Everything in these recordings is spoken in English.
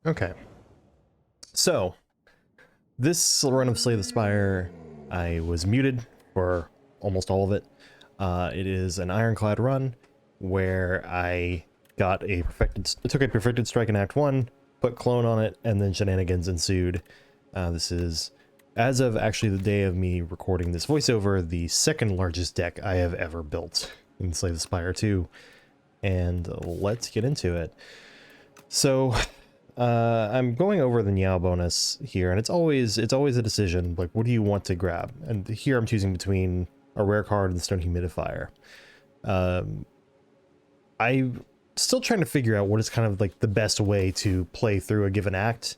Okay, so this run of Slay the Spire, I was muted for almost all of it. It is an Ironclad run where I took a perfected strike in Act 1, put clone on it, and then shenanigans ensued. This is, as of actually the day of me recording this voiceover, the second largest deck I have ever built in Slay the Spire 2, and let's get into it. So, I'm going over the Niao bonus here, and it's always a decision, like, what do you want to grab? And here I'm choosing between a rare card and the Stone Humidifier. I'm still trying to figure out what is kind of like the best way to play through a given act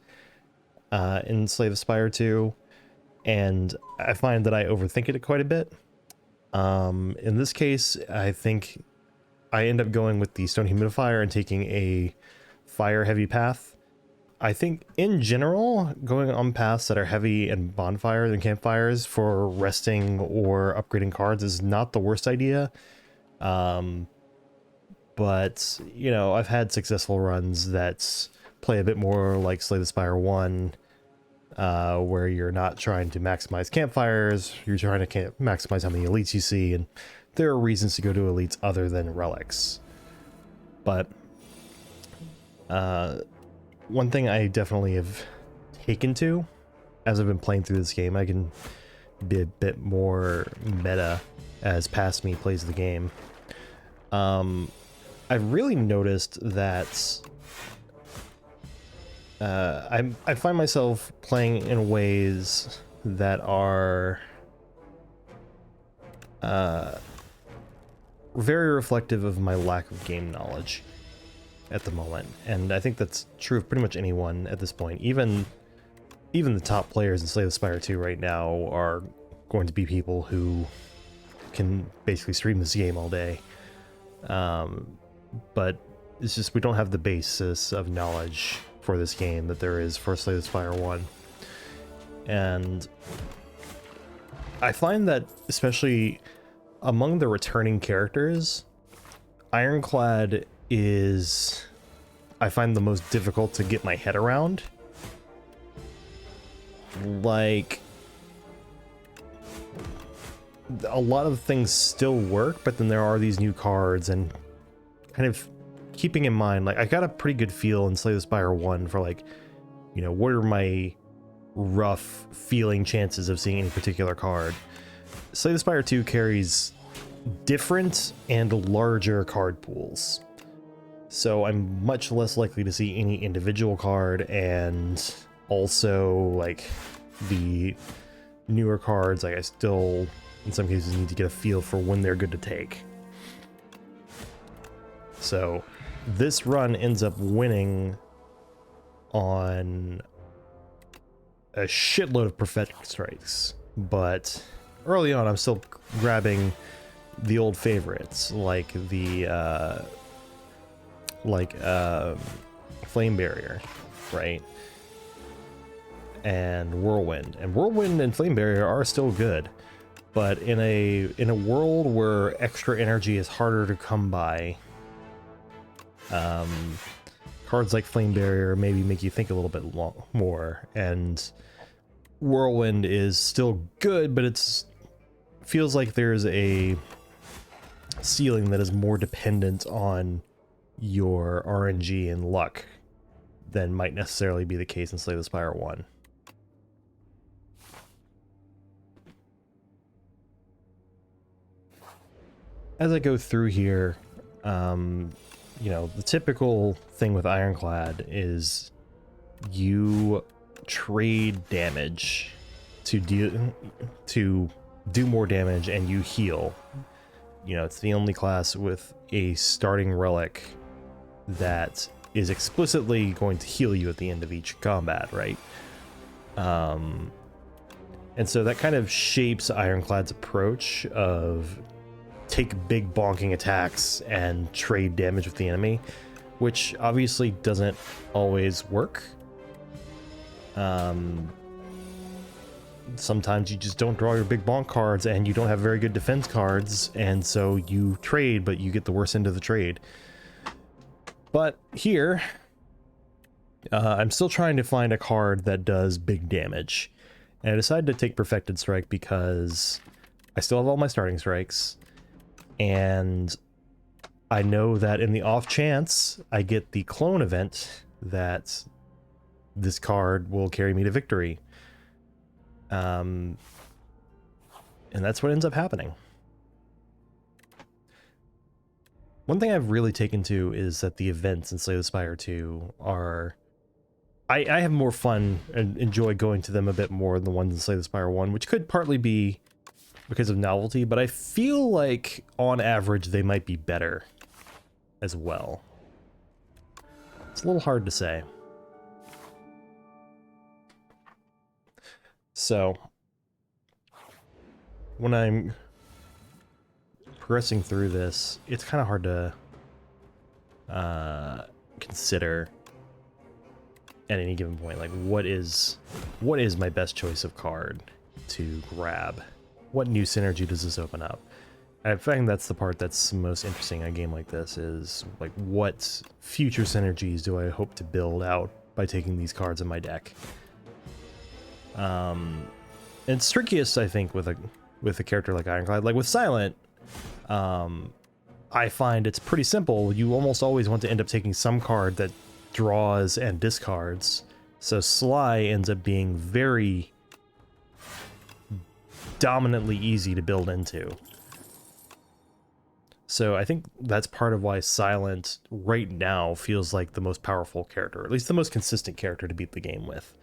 in Slay the Spire 2, and I find that I overthink it quite a bit. In this case, I think I end up going with the Stone Humidifier and taking a fire-heavy path. I think, in general, going on paths that are heavy and bonfires and campfires for resting or upgrading cards is not the worst idea. But, you know, I've had successful runs that play a bit more like Slay the Spire 1, where you're not trying to maximize campfires, you're trying to maximize how many elites you see, and there are reasons to go to elites other than relics. But, one thing I definitely have taken to, as I've been playing through this game, I can be a bit more meta as past me plays the game. I've really noticed that I find myself playing in ways that are very reflective of my lack of game knowledge at the moment, and I think that's true of pretty much anyone at this point. Even the top players in Slay the Spire 2 right now are going to be people who can basically stream this game all day. But it's just we don't have the basis of knowledge for this game that there is for Slay the Spire 1. And I find that, especially among the returning characters, Ironclad is, I find, the most difficult to get my head around. Like, a lot of things still work, but then there are these new cards, and kind of keeping in mind, like, I got a pretty good feel in Slay the Spire 1 for, like, you know, what are my rough feeling chances of seeing any particular card. Slay the Spire 2 carries different and larger card pools, so I'm much less likely to see any individual card, and also, like, the newer cards, like, I still, in some cases, need to get a feel for when they're good to take. So, this run ends up winning on a shitload of prophetic strikes, but early on I'm still grabbing the old favorites, like the Flame Barrier, right? And Whirlwind. And Whirlwind and Flame Barrier are still good, but in a world where extra energy is harder to come by, cards like Flame Barrier maybe make you think a little bit more, and Whirlwind is still good, but it's feels like there's a ceiling that is more dependent on your RNG and luck than might necessarily be the case in Slay the Spire 1. As I go through here, you know, the typical thing with Ironclad is you trade damage to do more damage, and you heal. You know, it's the only class with a starting relic that is explicitly going to heal you at the end of each combat, right? And so that kind of shapes Ironclad's approach of take big bonking attacks and trade damage with the enemy, which obviously doesn't always work. Sometimes you just don't draw your big bonk cards, and you don't have very good defense cards, and so you trade, but you get the worst end of the trade. But here, I'm still trying to find a card that does big damage. And I decided to take Perfected Strike because I still have all my starting strikes. And I know that in the off chance I get the clone event, that this card will carry me to victory. And that's what ends up happening. One thing I've really taken to is that the events in Slay the Spire 2 are... I have more fun and enjoy going to them a bit more than the ones in Slay the Spire 1, which could partly be because of novelty, but I feel like, on average, they might be better as well. It's a little hard to say. So, when I'm progressing through this, it's kind of hard to consider at any given point, like, what is my best choice of card to grab? What new synergy does this open up? I find that's the part that's most interesting in a game like this, is like, what future synergies do I hope to build out by taking these cards in my deck? It's trickiest, I think, with a character like Ironclad. Like with Silent, I find it's pretty simple. You almost always want to end up taking some card that draws and discards. So Sly ends up being very dominantly easy to build into. So I think that's part of why Silent right now feels like the most powerful character, or at least the most consistent character to beat the game with.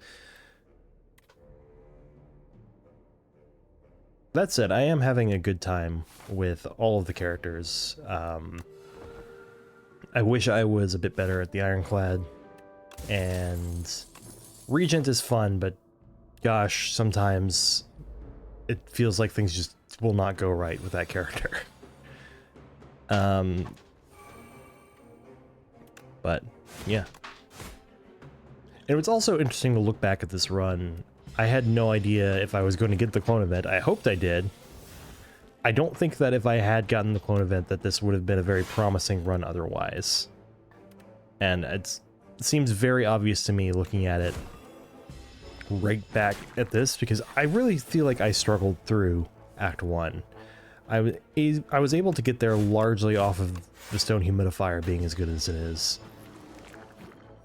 That said, I am having a good time with all of the characters. I wish I was a bit better at the Ironclad, and Regent is fun, but gosh, sometimes it feels like things just will not go right with that character. But yeah. And it was also interesting to look back at this run. I had no idea if I was going to get the clone event. I hoped I did. I don't think that if I had gotten the clone event that this would have been a very promising run otherwise. And it seems very obvious to me looking at it right back at this, because I really feel like I struggled through Act 1. I was able to get there largely off of the stone humidifier being as good as it is.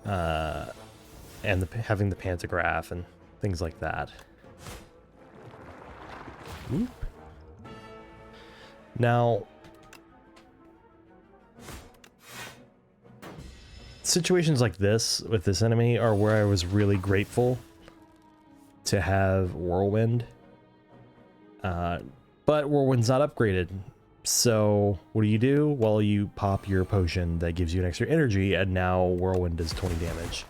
And having the pantograph and things like that. Oop. Now, situations like this with this enemy are where I was really grateful to have Whirlwind. But Whirlwind's not upgraded. So what do? Well, you pop your potion that gives you an extra energy, and now Whirlwind does 20 damage.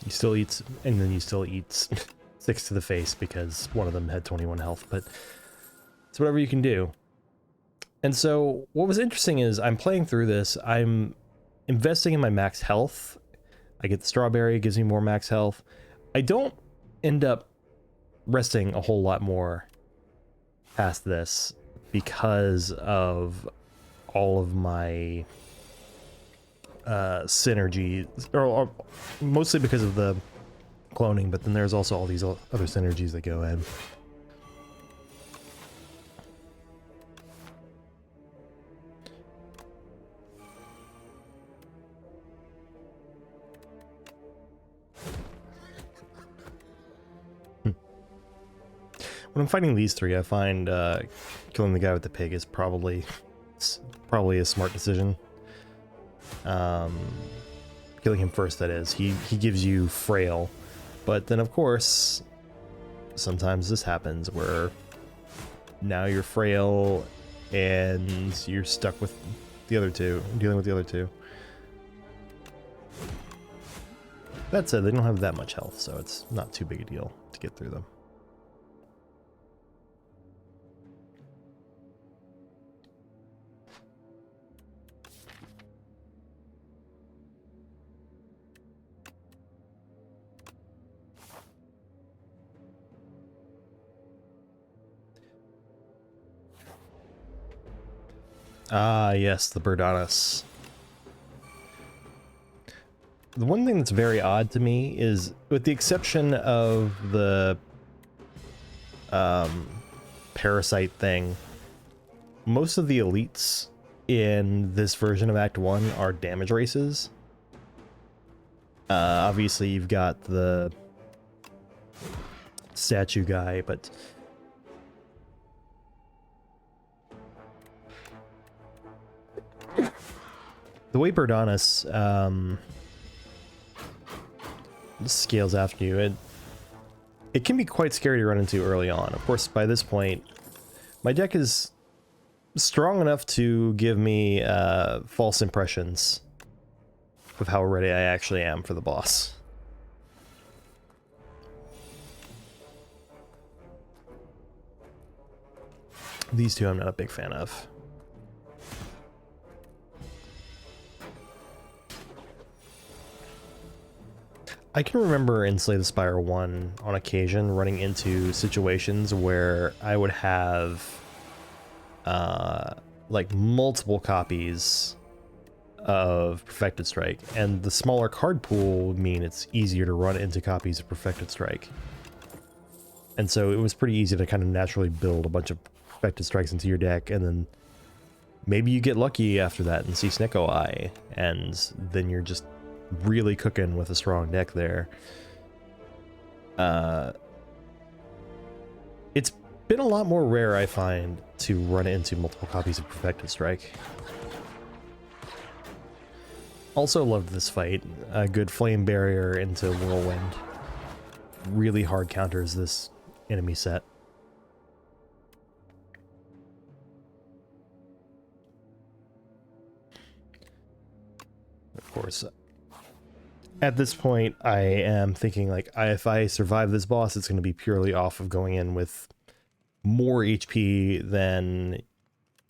You still eat, and then you still eat 6 to the face because one of them had 21 health, but it's whatever you can do. And so what was interesting is I'm playing through this, I'm investing in my max health. I get the strawberry, it gives me more max health. I don't end up resting a whole lot more past this because of all of my synergy, or mostly because of the cloning, but then there's also all these other synergies that go in. When I'm fighting these three, I find killing the guy with the pig is probably a smart decision. Killing him first, that is. He gives you frail, but then of course sometimes this happens where now you're frail and you're stuck with the other two, dealing with the other two. That said, they don't have that much health, so it's not too big a deal to get through them. Ah, yes, the Birdonis. The one thing that's very odd to me is, with the exception of the parasite thing, most of the elites in this version of Act 1 are damage races. Obviously you've got the statue guy, but the way Berdanus scales after you, it can be quite scary to run into early on. Of course, by this point, my deck is strong enough to give me false impressions of how ready I actually am for the boss. These two I'm not a big fan of. I can remember in Slay the Spire 1 on occasion running into situations where I would have like multiple copies of Perfected Strike, and the smaller card pool would mean it's easier to run into copies of Perfected Strike. And so it was pretty easy to kind of naturally build a bunch of Perfected Strikes into your deck, and then maybe you get lucky after that and see Snicko Eye, and then you're just really cooking with a strong deck there. It's been a lot more rare, I find, to run into multiple copies of Perfected Strike. Also loved this fight. A good flame barrier into Whirlwind really hard counters this enemy set. Of course, at this point, I am thinking, like, if I survive this boss, it's going to be purely off of going in with more HP than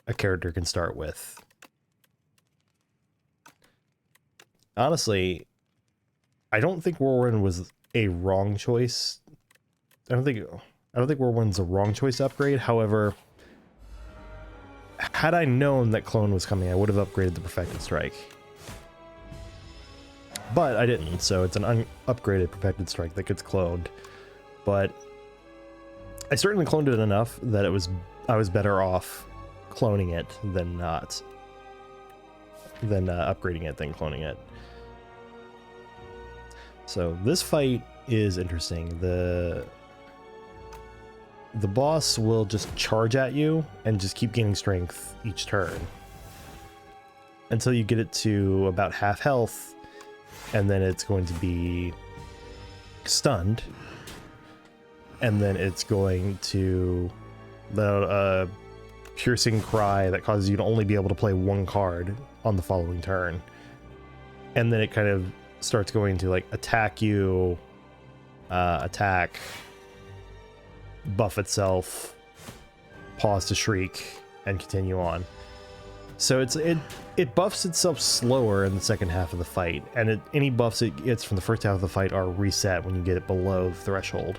a character can start with. Honestly, I don't think Whirlwind was a wrong choice. I don't think Whirlwind's a wrong choice to upgrade. However, had I known that Clone was coming, I would have upgraded the Perfected Strike. But I didn't, so it's an upgraded Perfected Strike that gets cloned. But I certainly cloned it enough that I was better off cloning it than not. Than upgrading it than cloning it. So this fight is interesting. The boss will just charge at you and just keep gaining strength each turn until you get it to about half health, and then it's going to be stunned, and then it's going to let out a piercing cry that causes you to only be able to play one card on the following turn. And then it kind of starts going to like attack you, attack, buff itself, pause to shriek, and continue on. So it buffs itself slower in the second half of the fight, and any buffs it gets from the first half of the fight are reset when you get it below the threshold.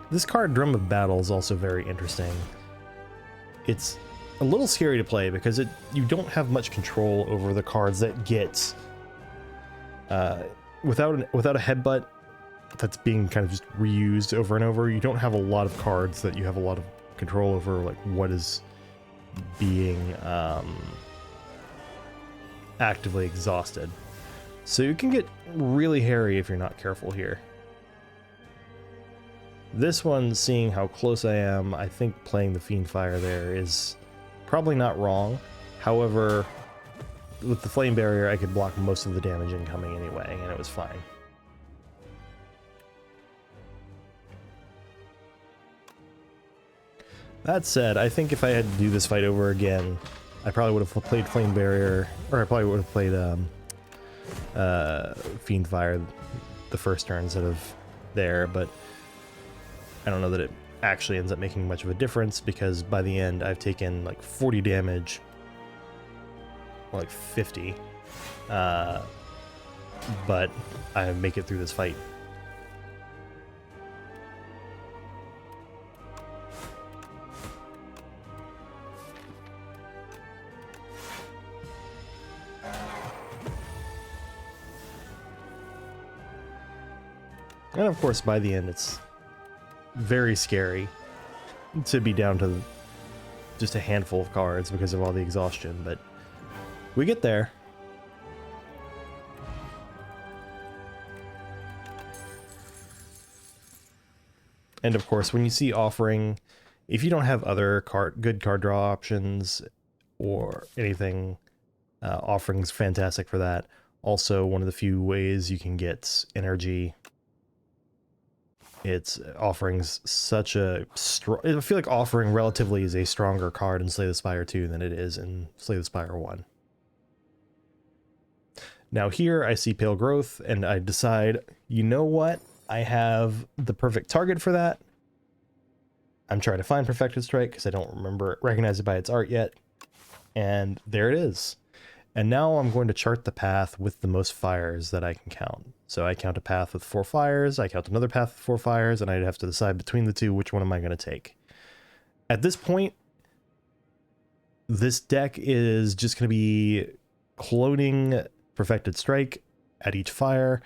This card, Drum of Battle, is also very interesting. It's a little scary to play because you don't have much control over the cards that get without a headbutt that's being kind of just reused over and over. You don't have a lot of cards that you have a lot of control over, like what is being actively exhausted. So you can get really hairy if you're not careful here. This one, seeing how close I am, I think playing the Fiendfire there is probably not wrong. However, with the Flame Barrier, I could block most of the damage incoming anyway, and it was fine. That said, I think if I had to do this fight over again, I probably would have played Flame Barrier, or I probably would have played Fiendfire the first turn instead of there, but I don't know that it actually ends up making much of a difference, because by the end I've taken like 40 damage, or like 50, but I make it through this fight. And of course, by the end, it's very scary to be down to just a handful of cards because of all the exhaustion, but we get there. And of course, when you see offering, if you don't have other good card draw options or anything, offering's fantastic for that. Also, one of the few ways you can get energy. It's offering's such a strong. I feel like offering relatively is a stronger card in Slay the Spire 2 than it is in Slay the Spire 1. Now here I see Pale Growth and I decide, you know what? I have the perfect target for that. I'm trying to find Perfected Strike because I don't recognize it by its art yet. And there it is. And now I'm going to chart the path with the most fires that I can count. So I count a path with 4 fires, I count another path with 4 fires, and I'd have to decide between the two, which one am I going to take. At this point, this deck is just going to be cloning Perfected Strike at each fire.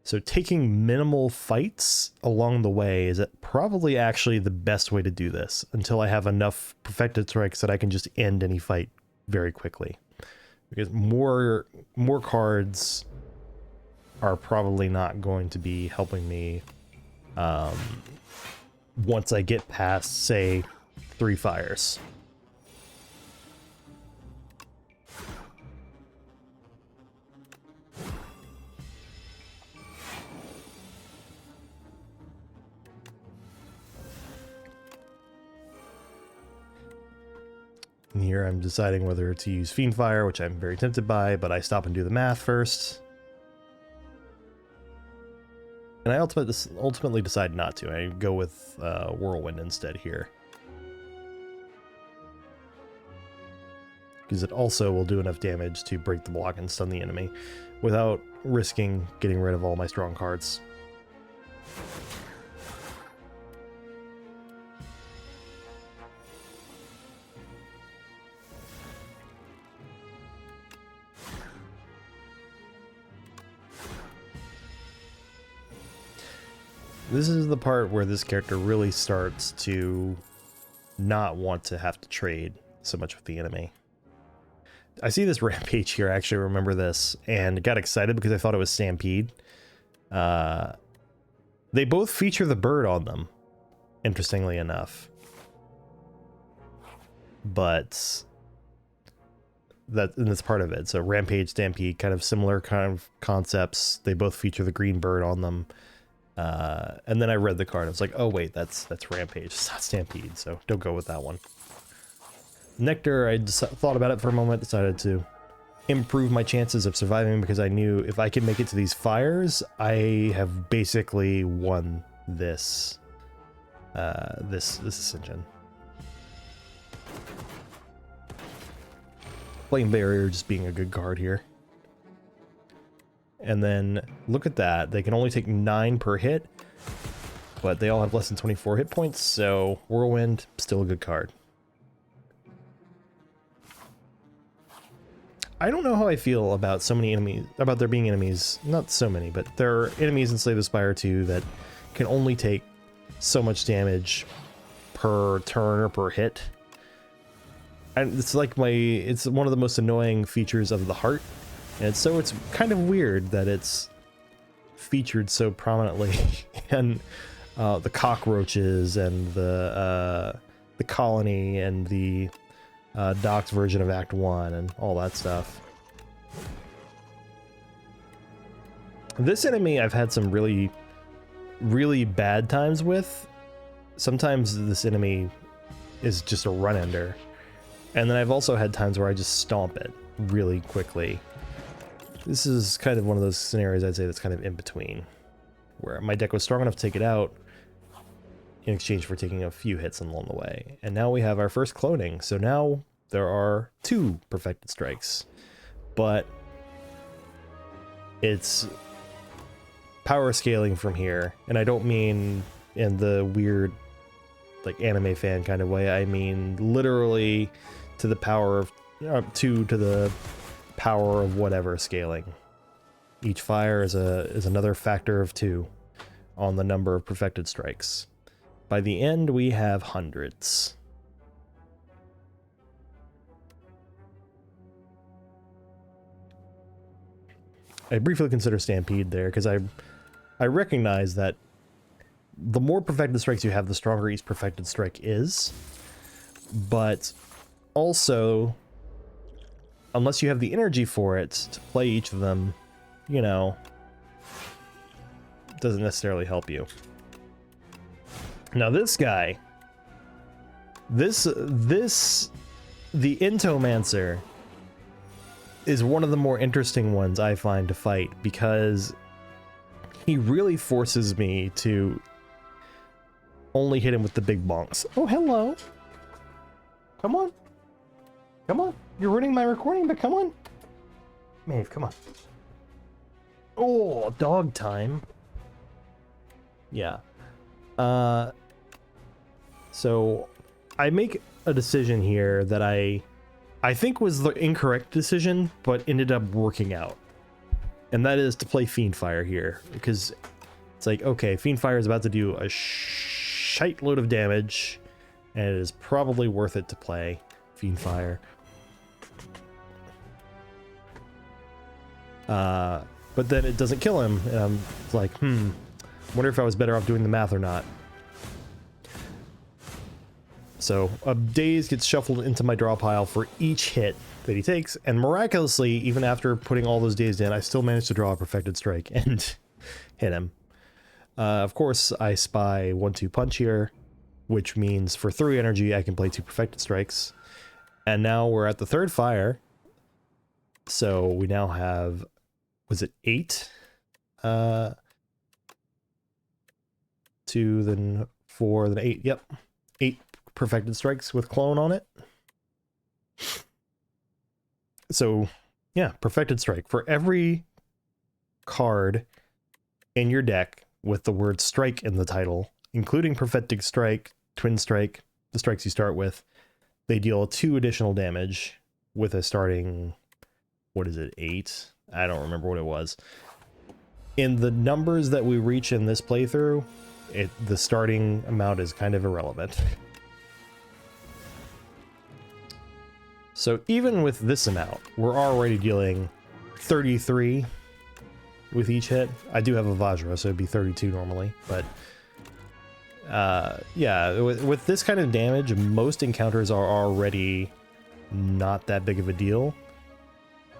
So taking minimal fights along the way is probably actually the best way to do this until I have enough Perfected Strikes that I can just end any fight very quickly. Because more cards are probably not going to be helping me once I get past, say, 3 fires. And here I'm deciding whether to use Fiendfire, which I'm very tempted by, but I stop and do the math first. And I ultimately decide not to. I go with Whirlwind instead here. Because it also will do enough damage to break the block and stun the enemy without risking getting rid of all my strong cards. This is the part where this character really starts to not want to have to trade so much with the enemy. I see this Rampage here, I actually remember this, and got excited because I thought it was Stampede. They both feature the bird on them, interestingly enough. But that's part of it. So Rampage, Stampede, kind of similar kind of concepts. They both feature the green bird on them. And then I read the card. I was like, oh wait, that's Rampage. It's not Stampede, so don't go with that one. Nectar, I just thought about it for a moment, decided to improve my chances of surviving because I knew if I could make it to these fires, I have basically won this this Ascension. Flame Barrier just being a good card here. And then look at that. They can only take 9 per hit, but they all have less than 24 hit points, so Whirlwind, still a good card. I don't know how I feel about so many enemies, about there being enemies, not so many, but there are enemies in Slay the Spire 2 that can only take so much damage per turn or per hit. And it's like it's one of the most annoying features of the heart. And so it's kind of weird that it's featured so prominently in the cockroaches and the colony and the Doc's version of Act 1 and all that stuff. This enemy I've had some really, really bad times with. Sometimes this enemy is just a run-ender. And then I've also had times where I just stomp it really quickly. This is kind of one of those scenarios I'd say that's kind of in between, where my deck was strong enough to take it out in exchange for taking a few hits along the way. And now we have our first cloning, so now there are 2 Perfected Strikes. But it's power scaling from here, and I don't mean in the weird, like, anime fan kind of way. I mean literally to the power of 2 to the power of whatever scaling. Each fire is another factor of 2, on the number of perfected strikes. By the end, we have hundreds. I briefly consider Stampede there, because I recognize that the more perfected strikes you have, the stronger each perfected strike is. But also, unless you have the energy for it to play each of them, you know, doesn't necessarily help you. Now this guy, the Entomancer is one of the more interesting ones I find to fight, because he really forces me to only hit him with the big bonks. Oh, hello. Come on. Come on. You're ruining my recording, but come on. Maeve, come on. Oh, dog time. Yeah. So I make a decision here that I think was the incorrect decision, but ended up working out. And that is to play Fiendfire here, because it's like, okay, Fiendfire is about to do a shite load of damage, and it is probably worth it to play Fiendfire. But then it doesn't kill him, and I'm like, wonder if I was better off doing the math or not. So a daze gets shuffled into my draw pile for each hit that he takes, and miraculously, even after putting all those dazed in, I still managed to draw a perfected strike and hit him. Of course, I spy 1-2 punch here, which means for 3 energy I can play 2 perfected strikes. And now we're at the 3rd fire, so we now have, was it 8? 2, then 4, then 8, yep. 8 perfected strikes with clone on it. So yeah, perfected strike. For every card in your deck with the word strike in the title, including perfected strike, twin strike, the strikes you start with, they deal 2 additional damage with a starting, what is it, 8? I don't remember what it was. In the numbers that we reach in this playthrough, the starting amount is kind of irrelevant. So even with this amount, we're already dealing 33 with each hit. I do have a Vajra, so it'd be 32 normally, but yeah, with this kind of damage, most encounters are already not that big of a deal.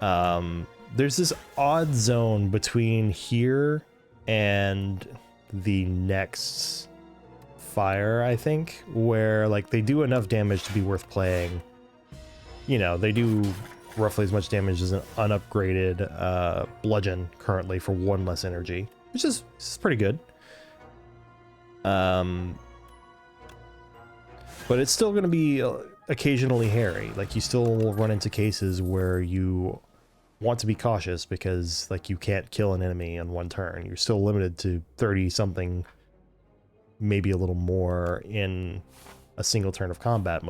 There's this odd zone between here and the next fire, I think, where like they do enough damage to be worth playing. You know, they do roughly as much damage as an unupgraded bludgeon currently for 1 less energy, which is pretty good. But it's still going to be occasionally hairy. Like, you still will run into cases where you want to be cautious because, like, you can't kill an enemy on 1 turn. You're still limited to 30 something, maybe a little more in a single turn of combat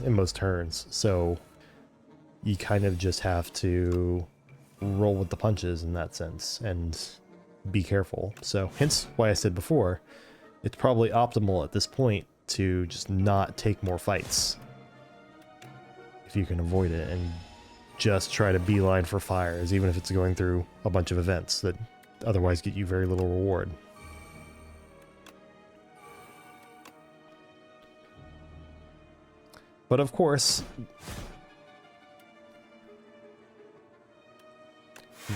in most turns. So you kind of just have to roll with the punches in that sense and be careful. So hence why I said before, it's probably optimal at this point to just not take more fights if you can avoid it, and just try to beeline for fires, even if it's going through a bunch of events that otherwise get you very little reward. But of course,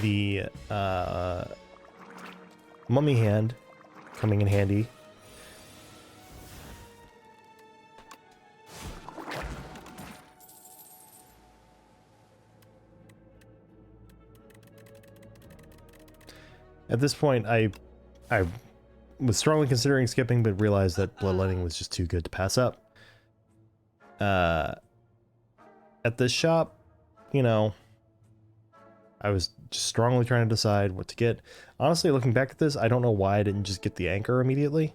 the mummy hand coming in handy. At this point, I was strongly considering skipping, but realized that bloodletting was just too good to pass up. At this shop, you know, I was just strongly trying to decide what to get. Honestly, looking back at this, I don't know why I didn't just get the anchor immediately.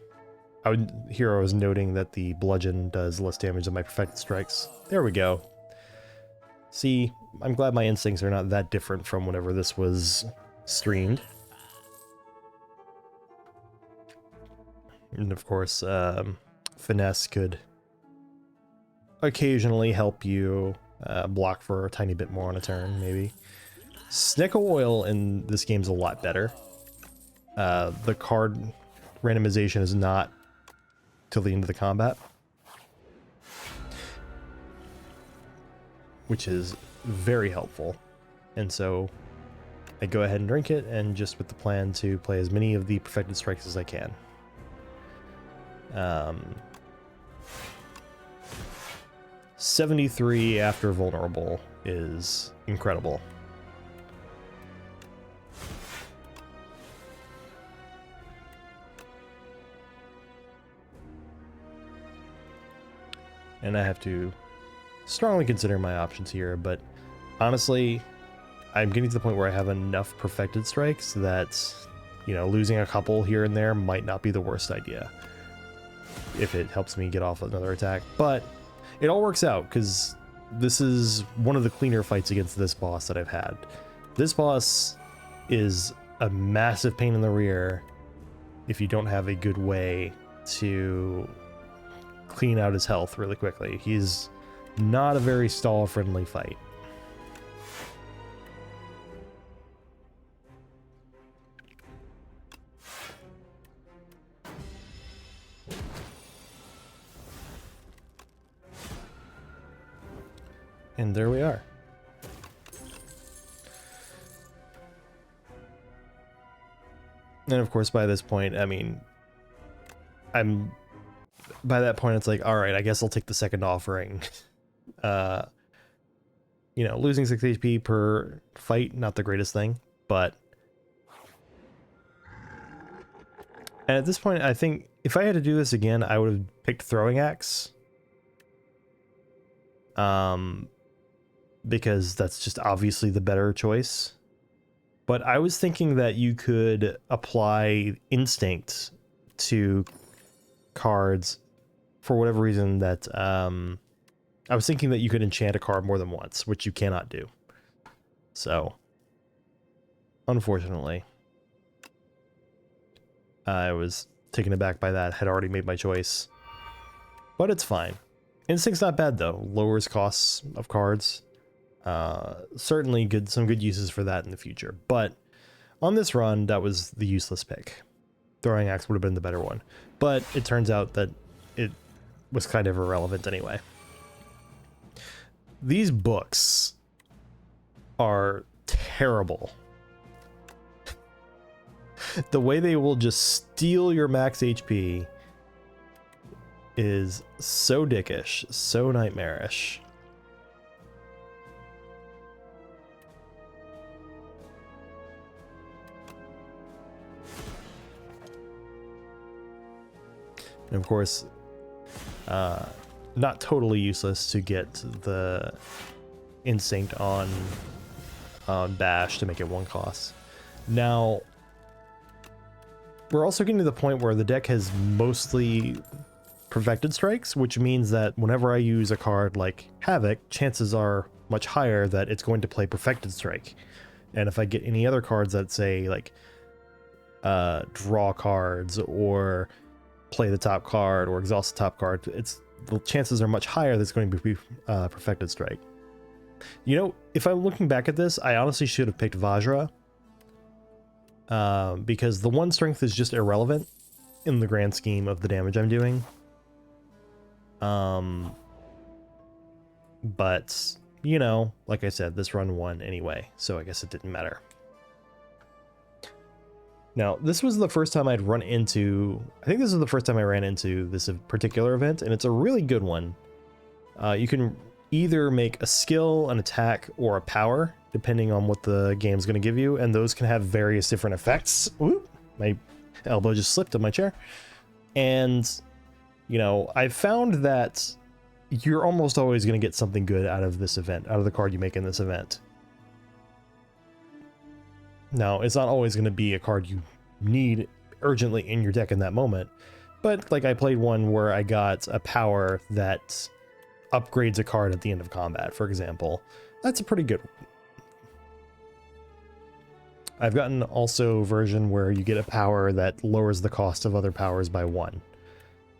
Here I was noting that the bludgeon does less damage than my perfected strikes. There we go. See, I'm glad my instincts are not that different from whenever this was streamed. And of course, Finesse could occasionally help you block for a tiny bit more on a turn, maybe. Snickle Oil in this game's a lot better. The card randomization is not till the end of the combat, which is very helpful. And so I go ahead and drink it, and just with the plan to play as many of the perfected strikes as I can. 73 after vulnerable is incredible. And I have to strongly consider my options here, but honestly, I'm getting to the point where I have enough perfected strikes that, you know, losing a couple here and there might not be the worst idea if it helps me get off another attack. But it all works out because this is one of the cleaner fights against this boss that I've had. This boss is a massive pain in the rear if you don't have a good way to clean out his health really quickly. He's not a very stall-friendly fight. And there we are. And of course, by this point, I mean, by that point, it's like, all right, I guess I'll take the second offering. You know, losing 6 HP per fight, not the greatest thing, but... And at this point, I think if I had to do this again, I would have picked Throwing Axe. Because that's just obviously the better choice. But I was thinking that you could apply Instinct to cards for whatever reason that... I was thinking that you could enchant a card more than once, which you cannot do. So, unfortunately, I was taken aback by that, had already made my choice. But it's fine. Instinct's not bad though, lowers costs of cards. Certainly some good uses for that in the future. But on this run, that was the useless pick. Throwing Axe would have been the better one. But it turns out that it was kind of irrelevant anyway. These books are terrible. The way they will just steal your max HP is so dickish, so nightmarish. And of course, not totally useless to get the Instinct on Bash to make it 1 cost. Now, we're also getting to the point where the deck has mostly perfected strikes, which means that whenever I use a card like Havoc, chances are much higher that it's going to play perfected strike. And if I get any other cards that say like draw cards or play the top card or exhaust the top card, the chances are much higher that it's going to be perfected strike. You know, if I'm looking back at this, I honestly should have picked Vajra. Because the 1 strength is just irrelevant in the grand scheme of the damage I'm doing. But, you know, like I said, this run won anyway, so I guess it didn't matter. Now, this was the first time I'd run into... I think this is the first time I ran into this particular event, and it's a really good one. You can either make a skill, an attack, or a power, depending on what the game's going to give you, and those can have various different effects. Ooh, my elbow just slipped on my chair. And, you know, I found that you're almost always going to get something good out of this event, out of the card you make in this event. Now, it's not always going to be a card you need urgently in your deck in that moment, but like I played one where I got a power that upgrades a card at the end of combat, for example. That's a pretty good one. I've gotten also a version where you get a power that lowers the cost of other powers by 1,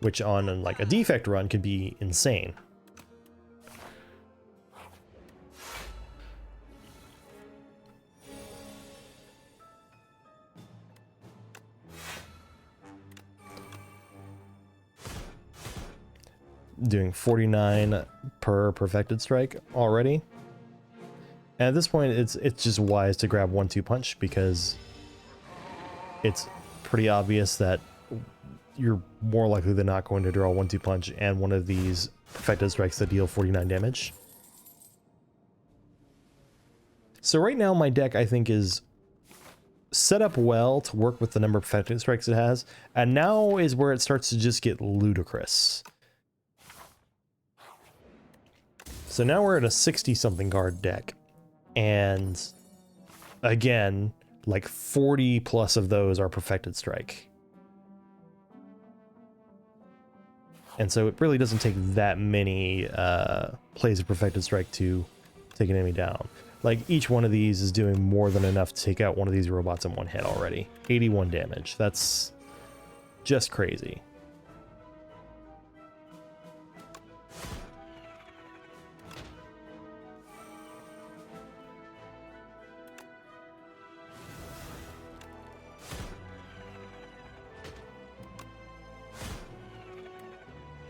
which on like a defect run could be insane. Doing 49 per perfected strike already. And at this point, it's just wise to grab 1-2 punch, because it's pretty obvious that you're more likely than not going to draw 1-2 punch and one of these perfected strikes that deal 49 damage. So right now my deck, I think, is set up well to work with the number of perfected strikes it has, and now is where it starts to just get ludicrous. So now we're at a 60-something card deck, and again, like 40 plus of those are perfected strike. And so it really doesn't take that many plays of perfected strike to take an enemy down. Like, each one of these is doing more than enough to take out one of these robots in one hit already. 81 damage. That's just crazy.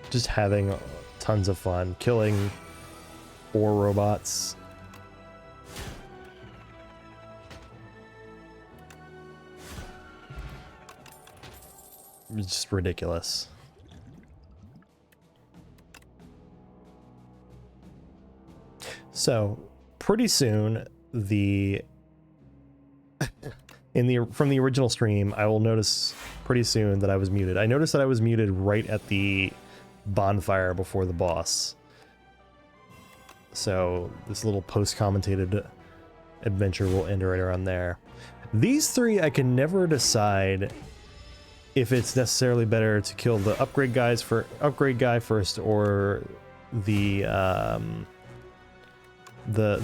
Just having tons of fun killing 4 robots. It's just ridiculous. So pretty soon, from the original stream, I will notice pretty soon that I was muted. I noticed that I was muted right at the bonfire before the boss. So this little post-commentated adventure will end right around there. These 3, I can never decide if it's necessarily better to kill the upgrade guy first, or the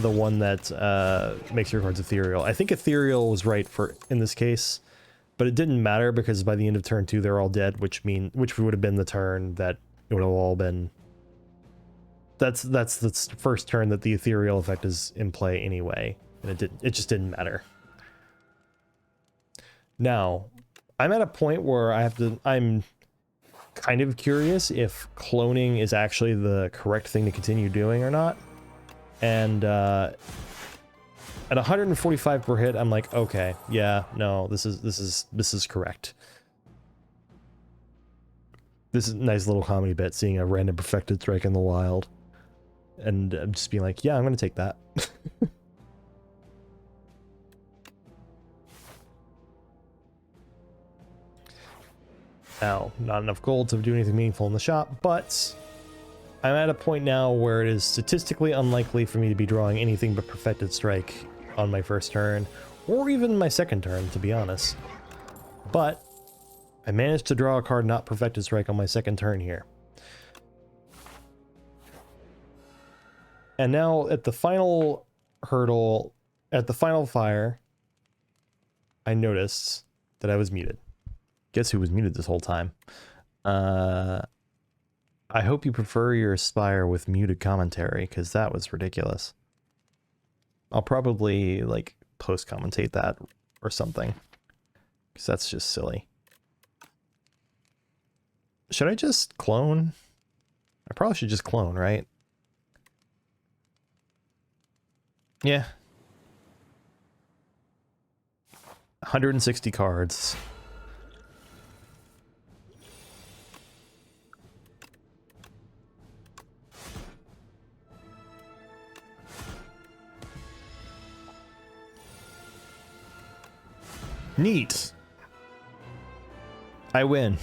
one that makes your cards ethereal. I think ethereal was right in this case, but it didn't matter because by the end of turn 2 they're all dead, which would have been the turn that it would have all been. That's the first turn that the ethereal effect is in play anyway, and it just didn't matter. Now, I'm at a point where I'm kind of curious if cloning is actually the correct thing to continue doing or not. And at 145 per hit, I'm like, okay, yeah, no, this is correct. This is a nice little comedy bit, seeing a random perfected strike in the wild. And I'm just being like, yeah, I'm gonna take that. Now, not enough gold to do anything meaningful in the shop, but I'm at a point now where it is statistically unlikely for me to be drawing anything but perfected strike on my first turn, or even my second turn, to be honest. But I managed to draw a card not perfected strike on my second turn here. And now at the final hurdle, at the final fire, I noticed that I was muted. Guess who was muted this whole time? I hope you prefer your Spire with muted commentary, because that was ridiculous. I'll probably, like, post-commentate that or something, because that's just silly. Should I just clone? I probably should just clone, right? Yeah. 160 cards. Neat. I win.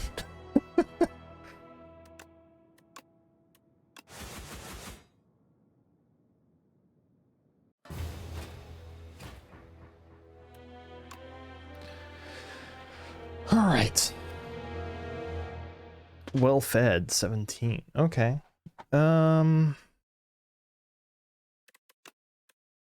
All right. Well fed, 17. Okay.